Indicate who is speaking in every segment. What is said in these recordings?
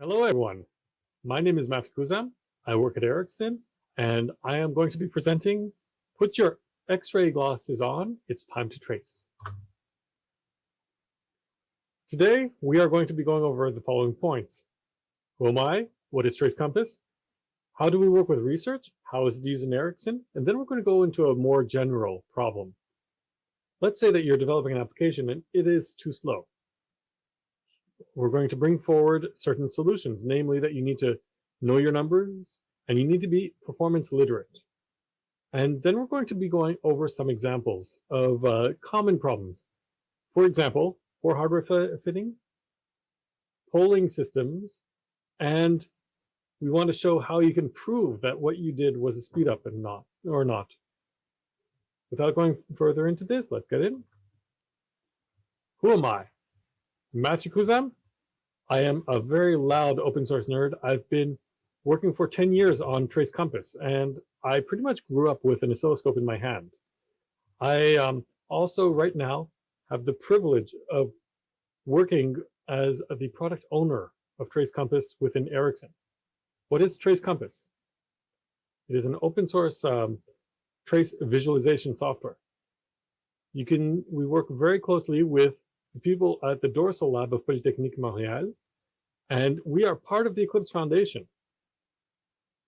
Speaker 1: Hello, everyone. My name is Matthew Kuzam. I work at Ericsson, and I am going to be presenting Put Your X-ray glasses on, it's time to trace. Today, we are going to be going over the following points. Who am I? What is Trace Compass? How do we work with research? How is it used in Ericsson? And then we're going to go into a more general problem. Let's say that you're developing an application and it is too slow. We're going to bring forward certain solutions, namely that you need to know your numbers and you need to be performance literate. And then we're going to be going over some examples of common problems. For example, poor hardware fitting, polling systems, and we want to show how you can prove that what you did was a speed up and not. Without going further into this, let's get in. Who am I? Matthew Kuzam. I am a very loud open source nerd. I've been working for 10 years on Trace Compass, and I pretty much grew up with an oscilloscope in my hand. I also right now have the privilege of working as the product owner of Trace Compass within Ericsson. What is Trace Compass? It is an open source trace visualization software. We work very closely with the people at the Dorsal Lab of Polytechnique Montréal, and we are part of the Eclipse Foundation.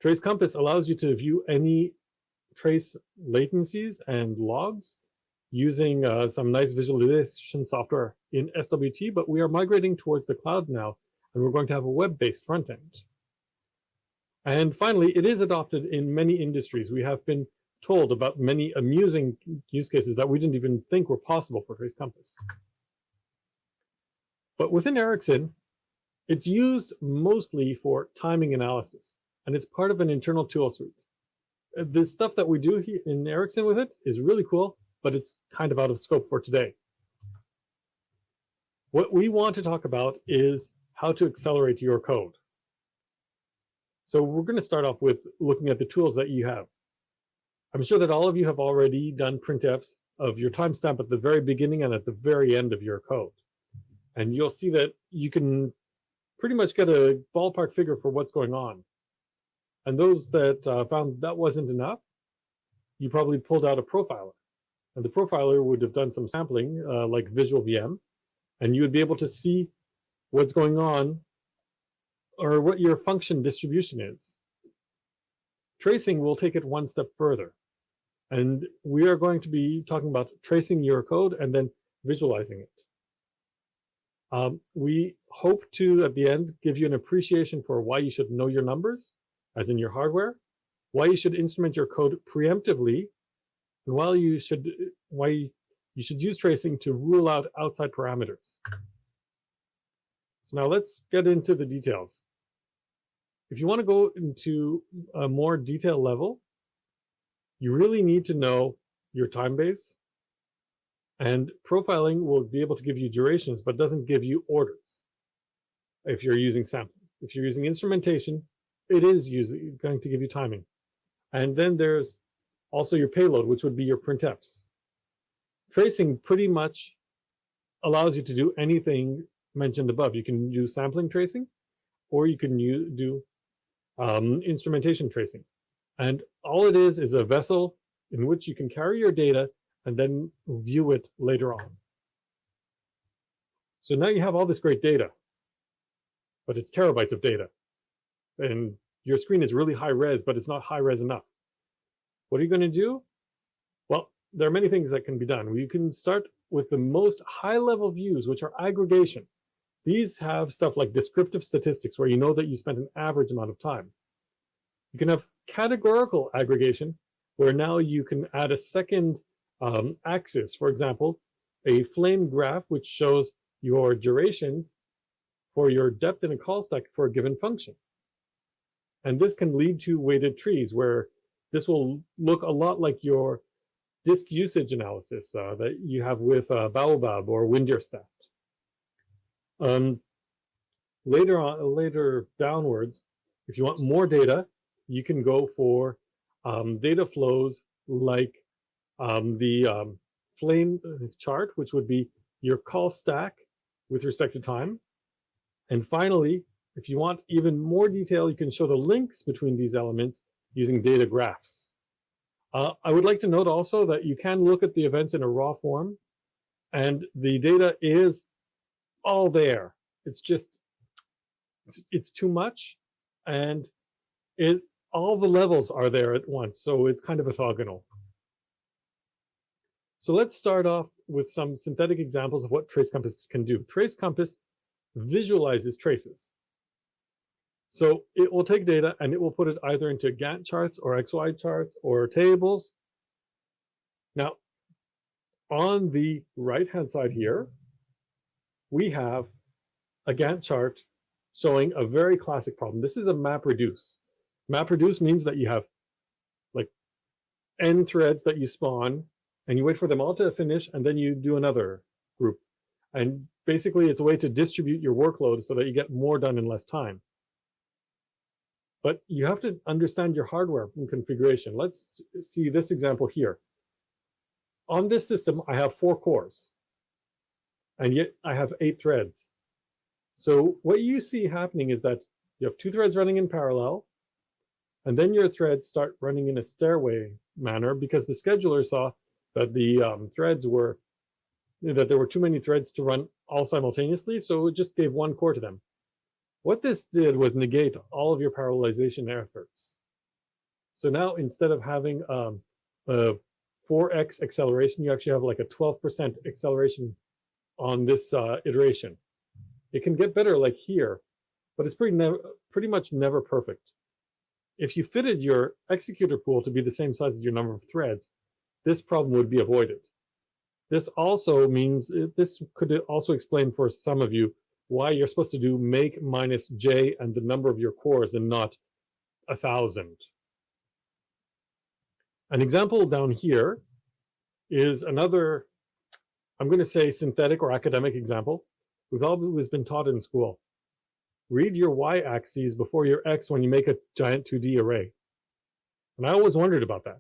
Speaker 1: Trace Compass allows you to view any trace latencies and logs using some nice visualization software in SWT, but we are migrating towards the cloud now, and we're going to have a web-based front end. And finally, it is adopted in many industries. We have been told about many amusing use cases that we didn't even think were possible for Trace Compass. But within Ericsson, it's used mostly for timing analysis, and it's part of an internal tool suite. The stuff that we do here in Ericsson with it is really cool, but it's kind of out of scope for today. What we want to talk about is how to accelerate your code. So we're going to start off with looking at the tools that you have. I'm sure that all of you have already done printfs of your timestamp at the very beginning and at the very end of your code. And you'll see that you can pretty much get a ballpark figure for what's going on. And those that found that wasn't enough, you probably pulled out a profiler. And the profiler would have done some sampling like Visual VM, and you would be able to see what's going on or what your function distribution is. Tracing will take it one step further. And we are going to be talking about tracing your code and then visualizing it. We hope to, at the end, give you an appreciation for why you should know your numbers, as in your hardware, why you should instrument your code preemptively, and why you should use tracing to rule out outside parameters. So now let's get into the details. If you want to go into a more detailed level, you really need to know your time base. And profiling will be able to give you durations, but doesn't give you orders if you're using sampling. If you're using instrumentation, it is going to give you timing. And then there's also your payload, which would be your printfs. Tracing pretty much allows you to do anything mentioned above. You can do sampling tracing, or you can do instrumentation tracing. And all it is a vessel in which you can carry your data and then view it later on. So now you have all this great data, but it's terabytes of data. And your screen is really high res, but it's not high res enough. What are you going to do? Well, there are many things that can be done. You can start with the most high-level views, which are aggregation. These have stuff like descriptive statistics, where you know that you spent an average amount of time. You can have categorical aggregation, where now you can add a second axis, for example, a flame graph, which shows your durations for your depth in a call stack for a given function. And this can lead to weighted trees, where this will look a lot like your disk usage analysis that you have with Baobab or Windirstat. Later downwards, if you want more data, you can go for data flows like the flame chart, which would be your call stack with respect to time. And finally, If you want even more detail, you can show the links between these elements using data graphs. I would like to note also that you can look at the events in a raw form, and the data is all there. It's just, it's too much, and all the levels are there at once, so it's kind of orthogonal. So let's start off with some synthetic examples of what Trace Compass can do. Trace Compass visualizes traces. So it will take data and it will put it either into Gantt charts or XY charts or tables. Now, on the right-hand side here, we have a Gantt chart showing a very classic problem. This is a map reduce. Map reduce means that you have like n threads that you spawn and you wait for them all to finish and then you do another group. And basically it's a way to distribute your workload so that you get more done in less time. But you have to understand your hardware and configuration. Let's see this example here. On this system, I have 4 cores, and yet I have 8 threads. So what you see happening is that you have 2 threads running in parallel, and then your threads start running in a stairway manner because the scheduler saw that the that there were too many threads to run all simultaneously, so it just gave 1 core to them. What this did was negate all of your parallelization efforts. So now instead of having a 4x acceleration, you actually have like a 12% acceleration on this iteration. It can get better like here, but it's pretty much never perfect. If you fitted your executor pool to be the same size as your number of threads, this problem would be avoided. This also means, this could also explain for some of you why you're supposed to do make minus j and the number of your cores and not 1,000. An example down here is another, I'm going to say synthetic or academic example. We've always been taught in school. Read your y-axes before your x when you make a giant 2D array. And I always wondered about that.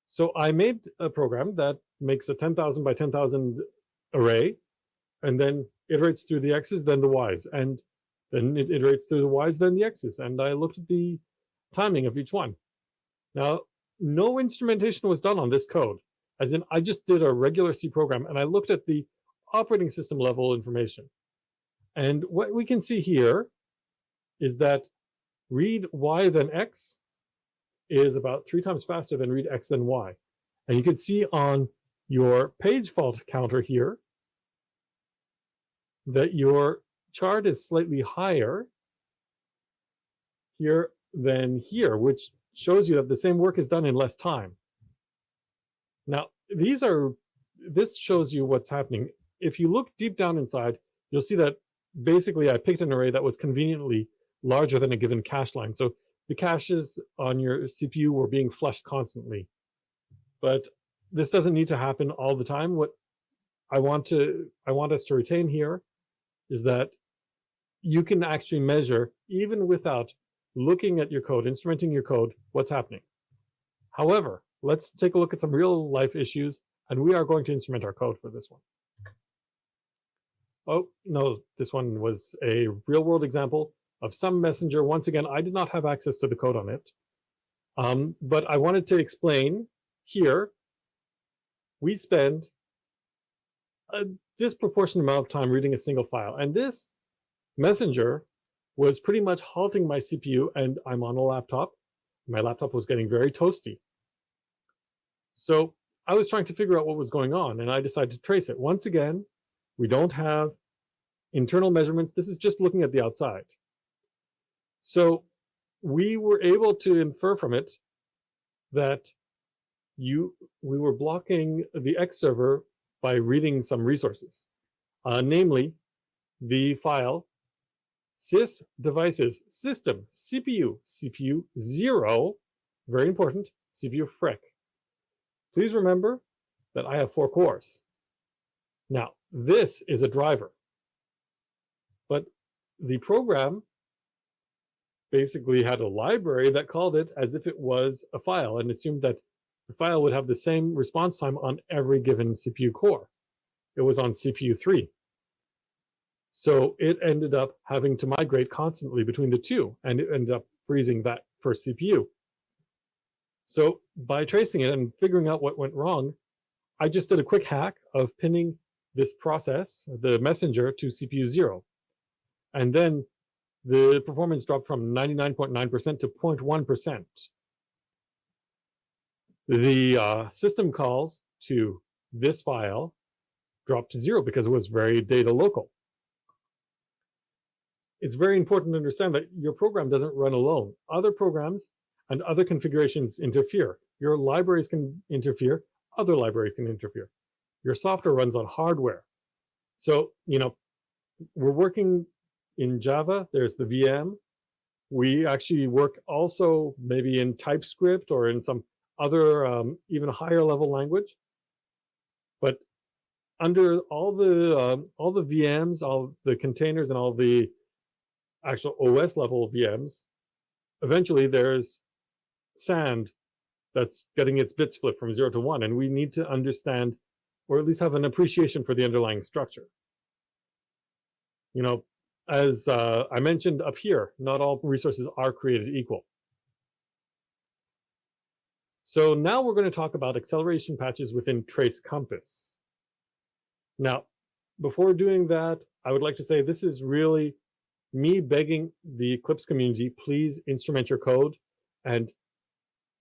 Speaker 1: So I made a program that makes a 10,000 by 10,000 array, and then iterates through the x's, then the y's, and then it iterates through the y's, then the x's, and I looked at the timing of each one. Now, no instrumentation was done on this code, as in I just did a regular C program, and I looked at the operating system level information. And what we can see here is that read y then x is about 3 times faster than read x then y. And you can see on your page fault counter here that your chart is slightly higher here than here, which shows you that the same work is done in less time. Now, this shows you what's happening. If you look deep down inside, you'll see that basically I picked an array that was conveniently larger than a given cache line. So the caches on your CPU were being flushed constantly. But this doesn't need to happen all the time. What I want us to retain here is that you can actually measure, even without looking at your code, instrumenting your code, what's happening. However, let's take a look at some real life issues, and we are going to instrument our code for this one. Oh, no, this one was a real world example of some messenger. Once again, I did not have access to the code on it, but I wanted to explain here, we spend a disproportionate amount of time reading a single file. And this messenger was pretty much halting my CPU, and I'm on a laptop. My laptop was getting very toasty. So I was trying to figure out what was going on, and I decided to trace it. Once again, we don't have internal measurements. This is just looking at the outside. So we were able to infer from it that we were blocking the X server by reading some resources, namely the file sys devices system CPU 0, very important, CPU frec. Please remember that I have 4 cores. Now, this is a driver, but the program basically had a library that called it as if it was a file and assumed that the file would have the same response time on every given CPU core. It was on CPU 3. So it ended up having to migrate constantly between the two, and it ended up freezing that first CPU. So by tracing it and figuring out what went wrong, I just did a quick hack of pinning this process, the messenger, to CPU 0. And then the performance dropped from 99.9% to 0.1%. The system calls to this file dropped to 0 because it was very data local. It's very important to understand that your program doesn't run alone. Other programs and other configurations interfere. Your libraries can interfere, other libraries can interfere. Your software runs on hardware. So, we're working in Java, there's the VM. We actually work also maybe in TypeScript or in some other even higher level language. But under all the VMs, all the containers, and all the actual OS level VMs, eventually there's sand that's getting its bits flipped from 0 to 1, and we need to understand, or at least have an appreciation for the underlying structure. As I mentioned up here, not all resources are created equal. So now we're going to talk about acceleration patches within Trace Compass. Now, before doing that, I would like to say this is really me begging the Eclipse community, please instrument your code. And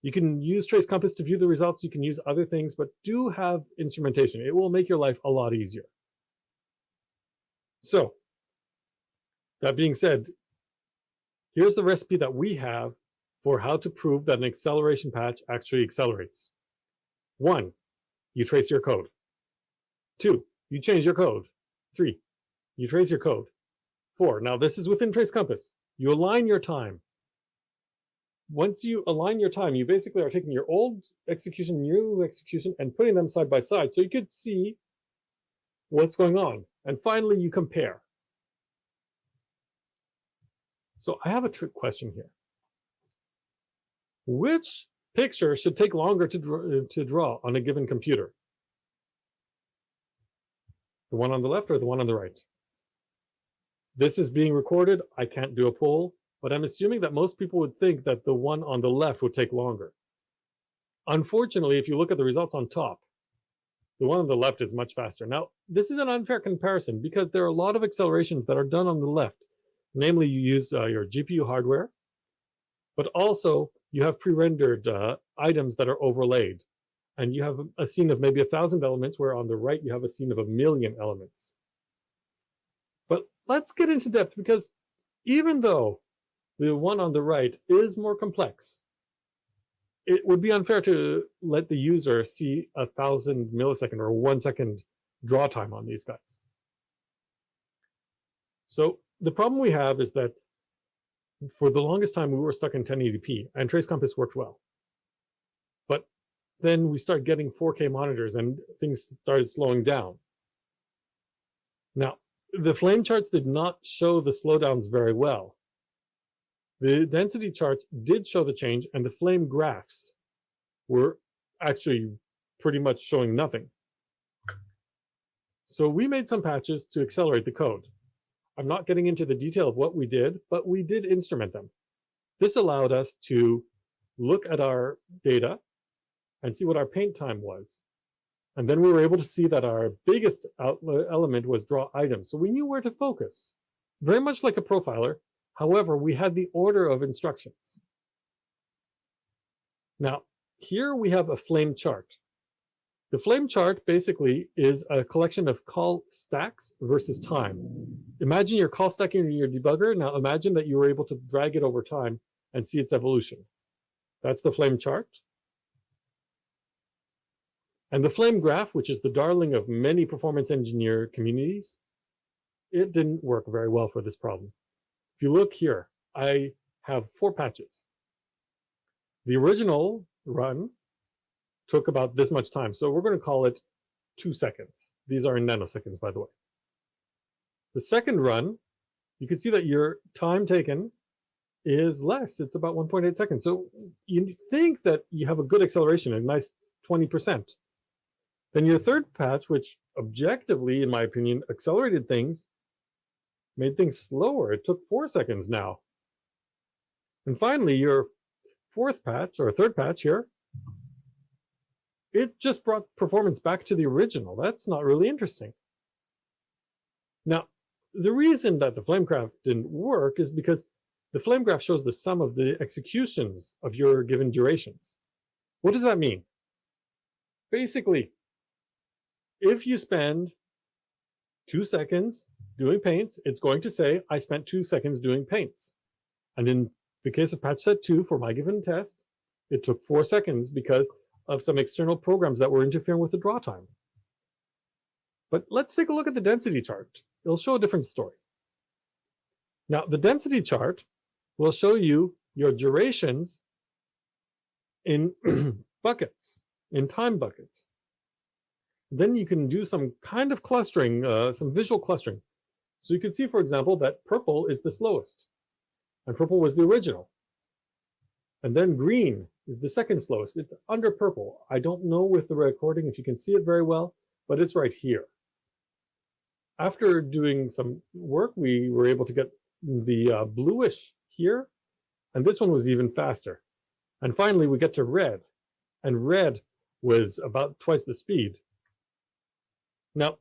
Speaker 1: you can use Trace Compass to view the results. You can use other things, but do have instrumentation. It will make your life a lot easier. So, that being said, here's the recipe that we have for how to prove that an acceleration patch actually accelerates. 1, you trace your code. 2, you change your code. 3, you trace your code. 4, now this is within Trace Compass. You align your time. Once you align your time, you basically are taking your old execution, new execution, and putting them side by side so you could see what's going on. And finally, you compare. So I have a trick question here. Which picture should take longer to draw on a given computer? The one on the left or the one on the right? This is being recorded. I can't do a poll, but I'm assuming that most people would think that the one on the left would take longer. Unfortunately, if you look at the results on top, the one on the left is much faster. Now, this is an unfair comparison because there are a lot of accelerations that are done on the left. Namely, you use your GPU hardware, but also you have pre-rendered items that are overlaid. And you have a scene of maybe 1,000 elements, where on the right you have a scene of 1,000,000 elements. But let's get into depth, because even though the one on the right is more complex, it would be unfair to let the user see 1,000 millisecond or 1 second draw time on these guys. So the problem we have is that for the longest time we were stuck in 1080p, and Trace Compass worked well. But then we started getting 4K monitors and things started slowing down. Now, the flame charts did not show the slowdowns very well. The density charts did show the change, and the flame graphs were actually pretty much showing nothing. So we made some patches to accelerate the code. I'm not getting into the detail of what we did, but we did instrument them. This allowed us to look at our data and see what our paint time was. And then we were able to see that our biggest element was draw items. So we knew where to focus, very much like a profiler. However, we had the order of instructions. Now, here we have a flame chart. The flame chart basically is a collection of call stacks versus time. Imagine you're call stacking in your debugger. Now imagine that you were able to drag it over time and see its evolution. That's the flame chart. And the flame graph, which is the darling of many performance engineer communities, it didn't work very well for this problem. If you look here, I have 4 patches. The original run took about this much time, so we're going to call it 2 seconds. These are in nanoseconds, by the way. The second run, you can see that your time taken is less. It's about 1.8 seconds. So you think that you have a good acceleration, a nice 20%. Then your third patch, which objectively, in my opinion, accelerated things, made things slower. It took 4 seconds now. And finally, your fourth patch or third patch here, it just brought performance back to the original. That's not really interesting. Now, the reason that the flame graph didn't work is because the flame graph shows the sum of the executions of your given durations. What does that mean? Basically, if you spend 2 seconds doing paints, it's going to say, I spent 2 seconds doing paints. And in the case of patch set 2 for my given test, it took 4 seconds because of some external programs that were interfering with the draw time. But let's take a look at the density chart. It'll show a different story. Now, the density chart will show you your durations in buckets, in time buckets. Then you can do some kind of clustering, some visual clustering. So you can see, for example, that purple is the slowest, and purple was the original. And then green is the second slowest. It's under purple. I don't know with the recording if you can see it very well, but it's right here. After doing some work, we were able to get the bluish here, and this one was even faster. And finally, we get to red, and red was about twice the speed. Now,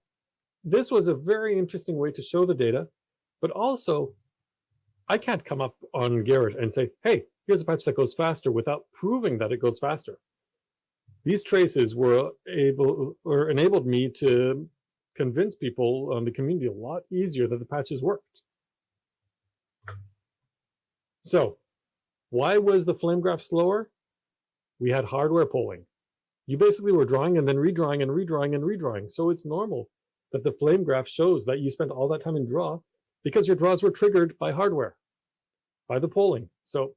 Speaker 1: this was a very interesting way to show the data, but also, I can't come up on Garrett and say, hey, here's a patch that goes faster without proving that it goes faster. These traces were enabled me to convince people on the community a lot easier that the patches worked. So, why was the flame graph slower? We had hardware polling. You basically were drawing and then redrawing and redrawing and redrawing. So it's normal that the flame graph shows that you spent all that time in draw because your draws were triggered by hardware, by the polling. So,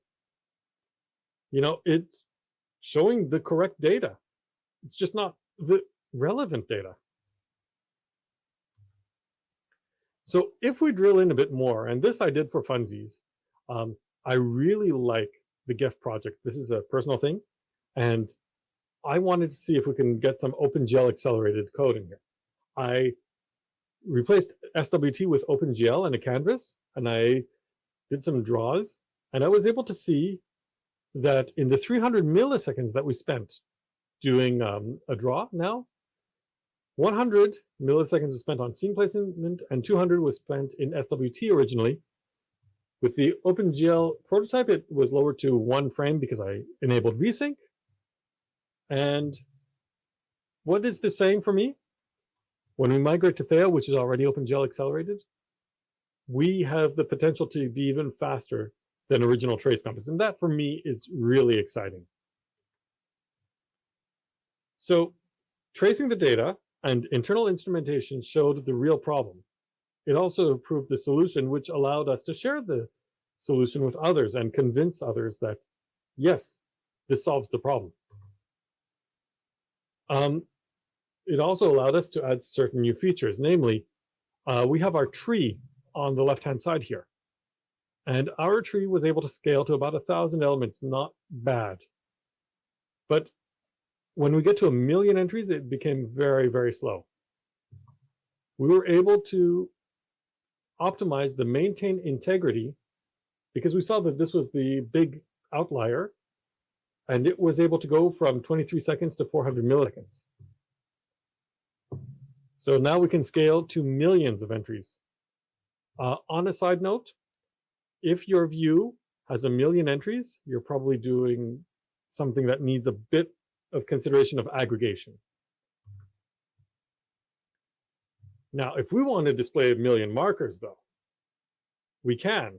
Speaker 1: you know, it's showing the correct data. It's just not the relevant data. So if we drill in a bit more, and this I did for funsies, I really like the GEF project. This is a personal thing, and I wanted to see if we can get some OpenGL accelerated code in here. I replaced SWT with OpenGL and a canvas, and I did some draws, and I was able to see that in the 300 milliseconds that we spent doing a draw now, 100 milliseconds was spent on scene placement and 200 was spent in SWT originally. With the OpenGL prototype, it was lowered to 1 frame because I enabled VSync. And what is this saying for me? When we migrate to Theia, which is already OpenGL accelerated, we have the potential to be even faster than original Trace Compass. And that for me is really exciting. So tracing the data and internal instrumentation showed the real problem. It also proved the solution, which allowed us to share the solution with others and convince others that, yes, this solves the problem. It also allowed us to add certain new features. Namely, we have our tree on the left-hand side here. And our tree was able to scale to about 1,000 elements, not bad. But when we get to 1 million entries, it became very, very slow. We were able to optimize the maintain integrity because we saw that this was the big outlier, and it was able to go from 23 seconds to 400 milliseconds. So now we can scale to millions of entries. On a side note, if your view has 1 million entries, you're probably doing something that needs a bit of consideration of aggregation. Now, if we want to display 1 million markers, though, we can.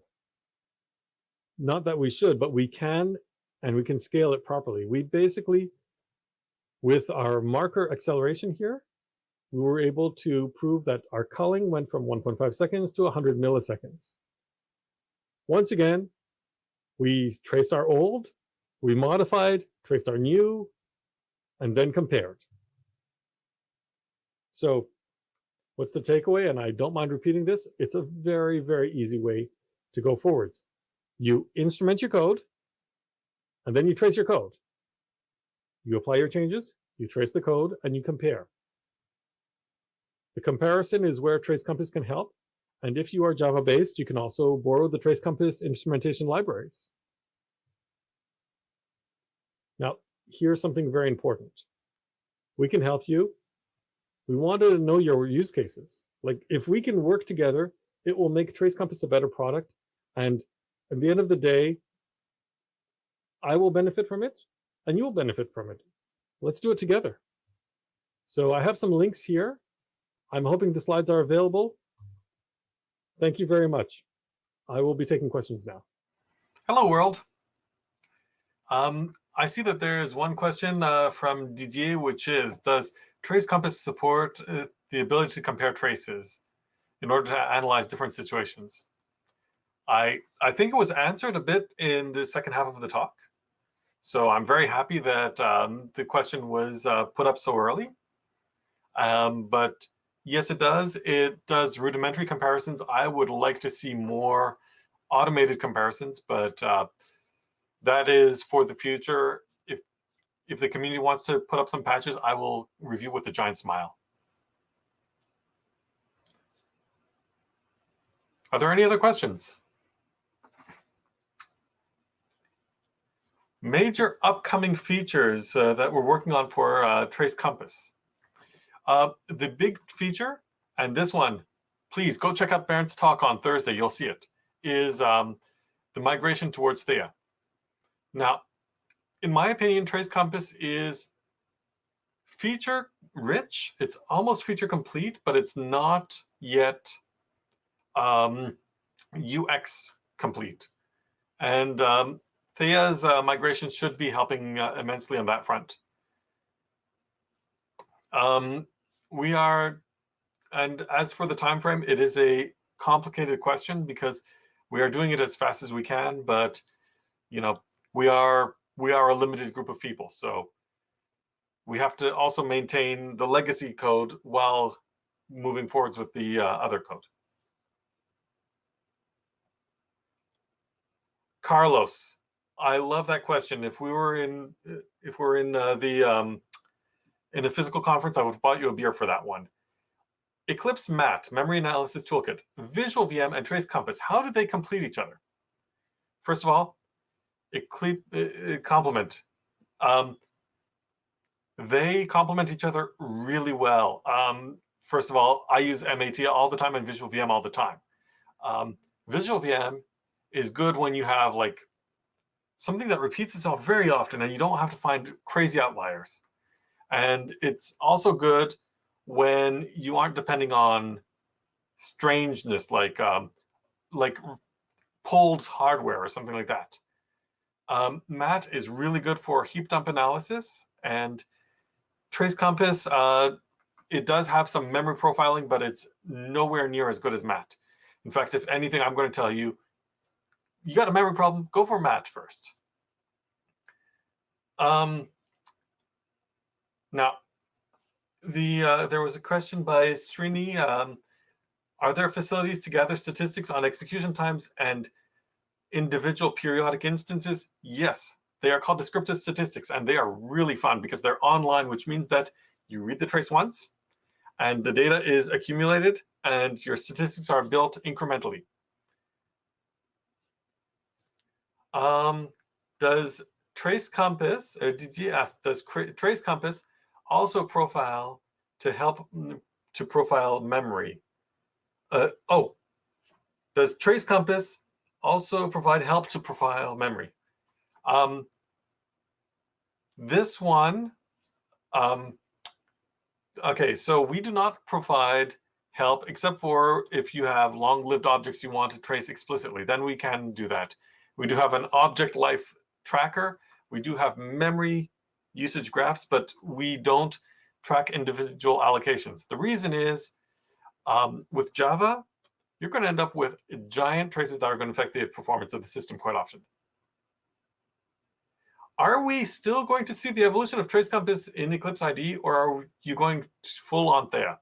Speaker 1: Not that we should, but we can, and we can scale it properly. We basically, with our marker acceleration here, we were able to prove that our culling went from 1.5 seconds to 100 milliseconds. Once again, we traced our old, we modified, traced our new, and then compared. So what's the takeaway? And I don't mind repeating this. It's a very, very easy way to go forwards. You instrument your code, and then you trace your code. You apply your changes, you trace the code, and you compare. The comparison is where Trace Compass can help. And if you are Java-based, you can also borrow the Trace Compass instrumentation libraries. Now, here's something very important. We can help you. We want to know your use cases. Like, if we can work together, it will make Trace Compass a better product. And at the end of the day, I will benefit from it, and you will benefit from it. Let's do it together. So I have some links here. I'm hoping the slides are available. Thank you very much. I will be taking questions now.
Speaker 2: Hello, world. I see that there is one question from Didier, which is, does Trace Compass support the ability to compare traces in order to analyze different situations? I think it was answered a bit in the second half of the talk. So I'm very happy that the question was put up so early. But yes, it does. It does rudimentary comparisons. I would like to see more automated comparisons, but that is for the future. If the community wants to put up some patches, I will review with a giant smile. Are there any other questions? Major upcoming features that we're working on for Trace Compass. The big feature, and this one, please go check out Bernd's talk on Thursday, you'll see it, is the migration towards Thea. Now, in my opinion, Trace Compass is feature rich. It's almost feature complete, but it's not yet UX complete. And Thea's migration should be helping immensely on that front. We are, and as for the time frame, it is a complicated question because we are doing it as fast as we can, but you know, we are a limited group of people, so we have to also maintain the legacy code while moving forwards with the other code. Carlos, I love that question. If we were in in a physical conference, I would have bought you a beer for that one. Eclipse MAT, Memory Analysis Toolkit, Visual VM, and Trace Compass, how do they complete each other? First of all, Eclipse complement. They complement each other really well. First of all, I use MAT all the time and Visual VM all the time. Visual VM is good when you have like something that repeats itself very often and you don't have to find crazy outliers. And it's also good when you aren't depending on strangeness, like pulled hardware or something like that. MAT is really good for heap dump analysis, and Trace Compass, it does have some memory profiling, but it's nowhere near as good as MAT. In fact, if anything, I'm going to tell you, you got a memory problem, go for MAT first. Now, there was a question by Srini. Are there facilities to gather statistics on execution times and individual periodic instances? Yes, they are called descriptive statistics, and they are really fun because they're online, which means that you read the trace once, and the data is accumulated, and your statistics are built incrementally. Does Trace Compass, Didier asked, does Trace Compass also profile to help to profile memory? Does Trace Compass also provide help to profile memory? This one, okay, so we do not provide help except for if you have long-lived objects you want to trace explicitly, then we can do that. We do have an object life tracker. We do have memory usage graphs, but we don't track individual allocations. The reason is with Java, you're going to end up with giant traces that are going to affect the performance of the system quite often. Are we still going to see the evolution of Trace Compass in Eclipse IDE, or are you going full on Thea?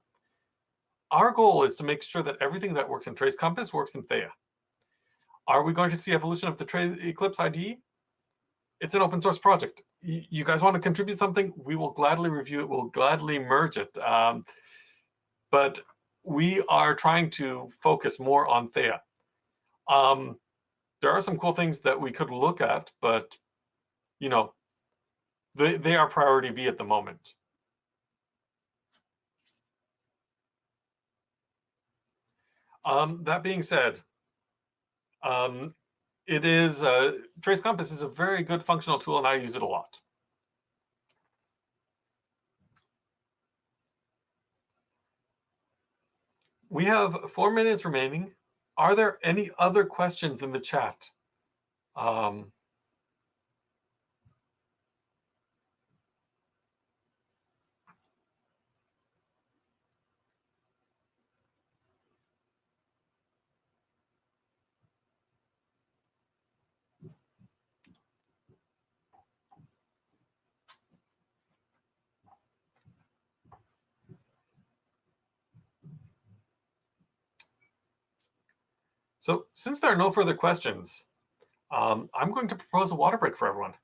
Speaker 2: Our goal is to make sure that everything that works in Trace Compass works in Thea. Are we going to see evolution of the Eclipse IDE? It's an open source project. You guys want to contribute something? We will gladly review it. We'll gladly merge it. But we are trying to focus more on Thea. There are some cool things that we could look at, but you know, they are priority B at the moment. That being said, it is Trace Compass is a very good functional tool, and I use it a lot. We have 4 minutes remaining. Are there any other questions in the chat? So since there are no further questions, I'm going to propose a water break for everyone.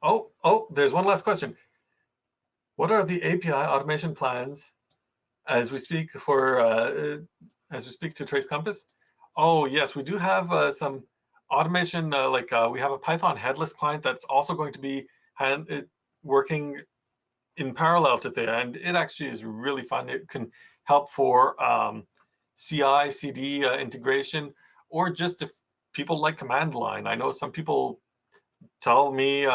Speaker 2: Oh, there's one last question. What are the API automation plans as we speak to Trace Compass? Oh yes, we do have some automation. We have a Python headless client that's also going to be working in parallel to Thea, and it actually is really fun. It can help for CI/CD integration, or just if people like command line. I know some people tell me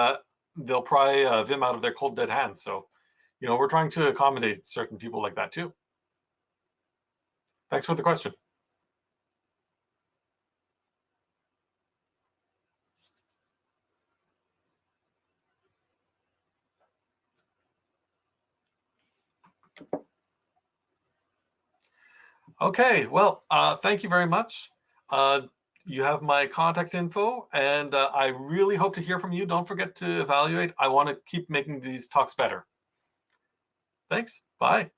Speaker 2: they'll pry Vim out of their cold dead hands. So, we're trying to accommodate certain people like that too. Thanks for the question. Okay, well, thank you very much. You have my contact info, and I really hope to hear from you. Don't forget to evaluate. I want to keep making these talks better. Thanks. Bye.